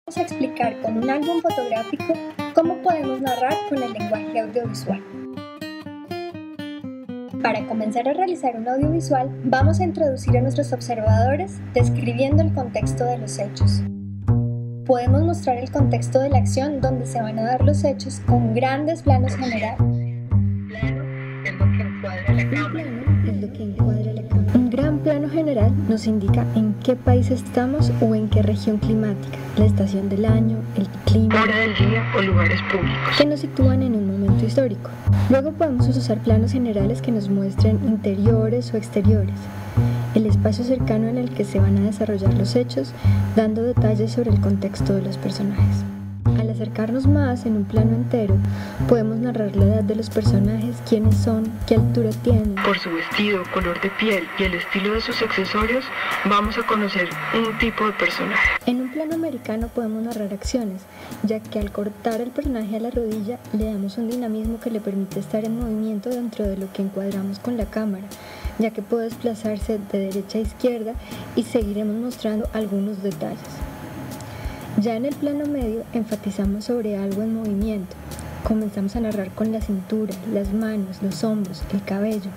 Vamos a explicar con un álbum fotográfico cómo podemos narrar con el lenguaje audiovisual. Para comenzar a realizar un audiovisual, vamos a introducir a nuestros observadores describiendo el contexto de los hechos. Podemos mostrar el contexto de la acción donde se van a dar los hechos con grandes planos generales. Un gran plano general nos indica en qué país estamos o en qué región climática, la estación del año, el clima, hora del día o lugares públicos, que nos sitúan en un momento histórico. Luego podemos usar planos generales que nos muestren interiores o exteriores, el espacio cercano en el que se van a desarrollar los hechos, dando detalles sobre el contexto de los personajes. Al acercarnos más en un plano entero, podemos narrar la edad de los personajes, quiénes son, qué altura tienen. Por su vestido, color de piel y el estilo de sus accesorios, vamos a conocer un tipo de personaje. En un plano americano podemos narrar acciones, ya que al cortar el personaje a la rodilla, le damos un dinamismo que le permite estar en movimiento dentro de lo que encuadramos con la cámara, ya que puede desplazarse de derecha a izquierda y seguiremos mostrando algunos detalles. Ya en el plano medio enfatizamos sobre algo en movimiento. Comenzamos a narrar con la cintura, las manos, los hombros, el cabello.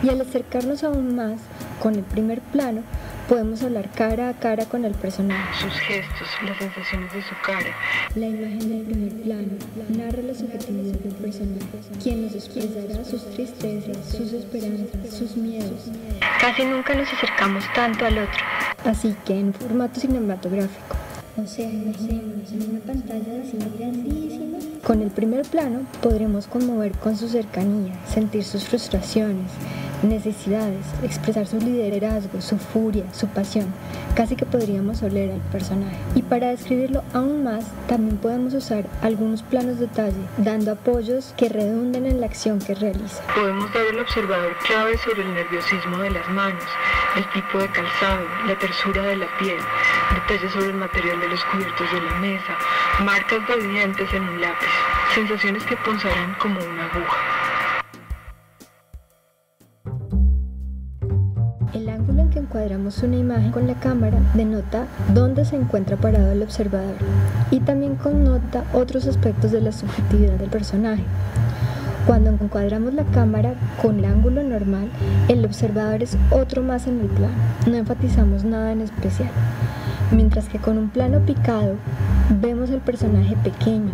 Y al acercarnos aún más con el primer plano, podemos hablar cara a cara con el personaje. Sus gestos, las sensaciones de su cara. La imagen del primer plano narra la subjetividad del personaje, quien nos expresará sus tristezas, sus esperanzas, sus miedos. Casi nunca nos acercamos tanto al otro. Así que en formato cinematográfico, o sea, imaginémonos en una pantalla así grandísima. Con el primer plano podremos conmover con su cercanía, sentir sus frustraciones, necesidades, expresar su liderazgo, su furia, su pasión. Casi que podríamos oler al personaje. Y para describirlo aún más, también podemos usar algunos planos detalle, dando apoyos que redunden en la acción que realiza. Podemos dar al observador claves sobre el nerviosismo de las manos, el tipo de calzado, la tersura de la piel, detalles sobre el material de los cubiertos de la mesa, marcas de dientes en un lápiz, sensaciones que punzarán como una aguja. El ángulo en que encuadramos una imagen con la cámara denota dónde se encuentra parado el observador y también connota otros aspectos de la subjetividad del personaje. Cuando encuadramos la cámara con el ángulo normal, el observador es otro más en el plano, no enfatizamos nada en especial. Mientras que con un plano picado, vemos al personaje pequeño,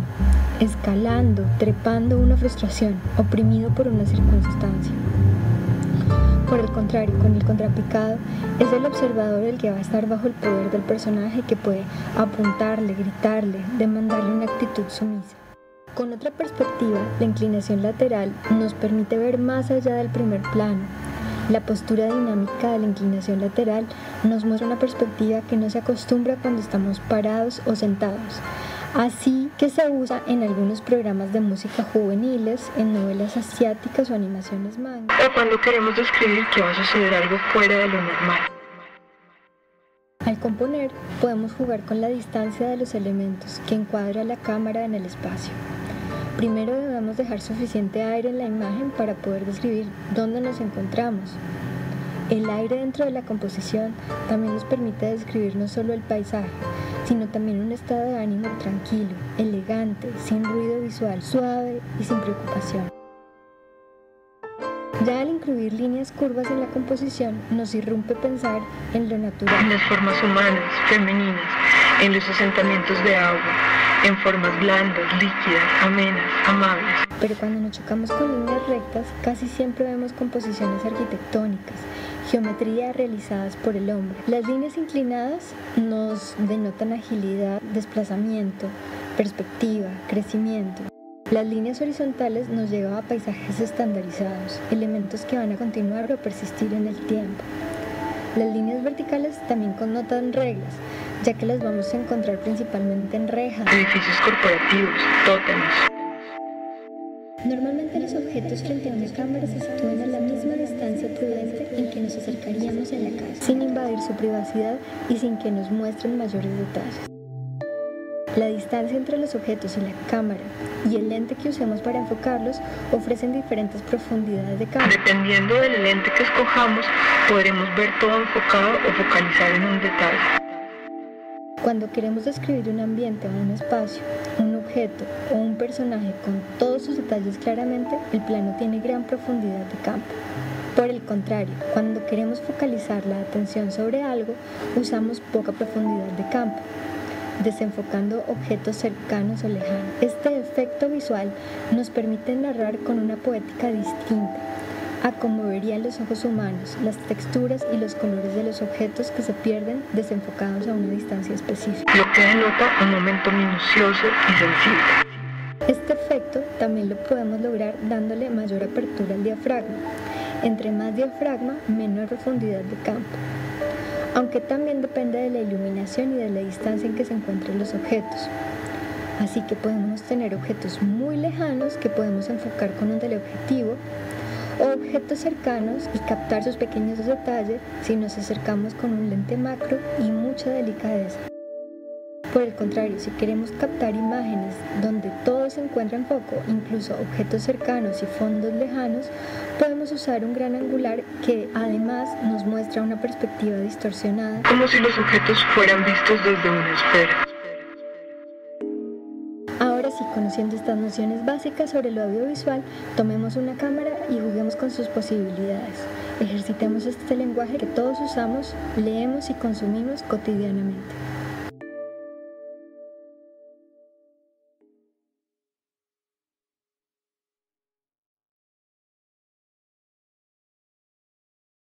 escalando, trepando una frustración, oprimido por una circunstancia. Por el contrario, con el contrapicado, es el observador el que va a estar bajo el poder del personaje que puede apuntarle, gritarle, demandarle una actitud sumisa. Con otra perspectiva, la inclinación lateral nos permite ver más allá del primer plano. La postura dinámica de la inclinación lateral nos muestra una perspectiva que no se acostumbra cuando estamos parados o sentados. Así que se usa en algunos programas de música juveniles, en novelas asiáticas o animaciones manga. O cuando queremos describir que va a suceder algo fuera de lo normal. Al componer, podemos jugar con la distancia de los elementos que encuadra la cámara en el espacio. Primero debemos dejar suficiente aire en la imagen para poder describir dónde nos encontramos. El aire dentro de la composición también nos permite describir no solo el paisaje, sino también un estado de ánimo tranquilo, elegante, sin ruido visual, suave y sin preocupación. Ya al incluir líneas curvas en la composición, nos irrumpe pensar en lo natural. En las formas humanas, femeninas, en los asentamientos de agua, en formas blandas, líquidas, amenas, amables. Pero cuando nos chocamos con líneas rectas, casi siempre vemos composiciones arquitectónicas, geometría realizadas por el hombre. Las líneas inclinadas nos denotan agilidad, desplazamiento, perspectiva, crecimiento. Las líneas horizontales nos llevan a paisajes estandarizados, elementos que van a continuar o persistir en el tiempo. Las líneas verticales también connotan reglas, ya que las vamos a encontrar principalmente en rejas, edificios corporativos, tótems. Normalmente los objetos frente a una cámara se sitúan a la misma distancia prudente en que nos acercaríamos en la casa, sin invadir su privacidad y sin que nos muestren mayores detalles. La distancia entre los objetos y la cámara y el lente que usemos para enfocarlos ofrecen diferentes profundidades de cámara. Dependiendo del lente que escojamos, podremos ver todo enfocado o focalizar en un detalle. Cuando queremos describir un ambiente o un espacio, un objeto o un personaje con todos sus detalles claramente, el plano tiene gran profundidad de campo. Por el contrario, cuando queremos focalizar la atención sobre algo, usamos poca profundidad de campo, desenfocando objetos cercanos o lejanos. Este efecto visual nos permite narrar con una poética distinta a como verían los ojos humanos, las texturas y los colores de los objetos que se pierden desenfocados a una distancia específica. Lo que denota un momento minucioso y sensible. Este efecto también lo podemos lograr dándole mayor apertura al diafragma. Entre más diafragma, menor profundidad de campo, aunque también depende de la iluminación y de la distancia en que se encuentren los objetos. Así que podemos tener objetos muy lejanos que podemos enfocar con un teleobjetivo, o objetos cercanos y captar sus pequeños detalles si nos acercamos con un lente macro y mucha delicadeza. Por el contrario, si queremos captar imágenes donde todo se encuentra en foco, incluso objetos cercanos y fondos lejanos, podemos usar un gran angular que además nos muestra una perspectiva distorsionada, como si los objetos fueran vistos desde una esfera. Ahora sí, conociendo estas nociones básicas sobre lo audiovisual, tomemos una cámara y juguemos con sus posibilidades. Ejercitemos este lenguaje que todos usamos, leemos y consumimos cotidianamente.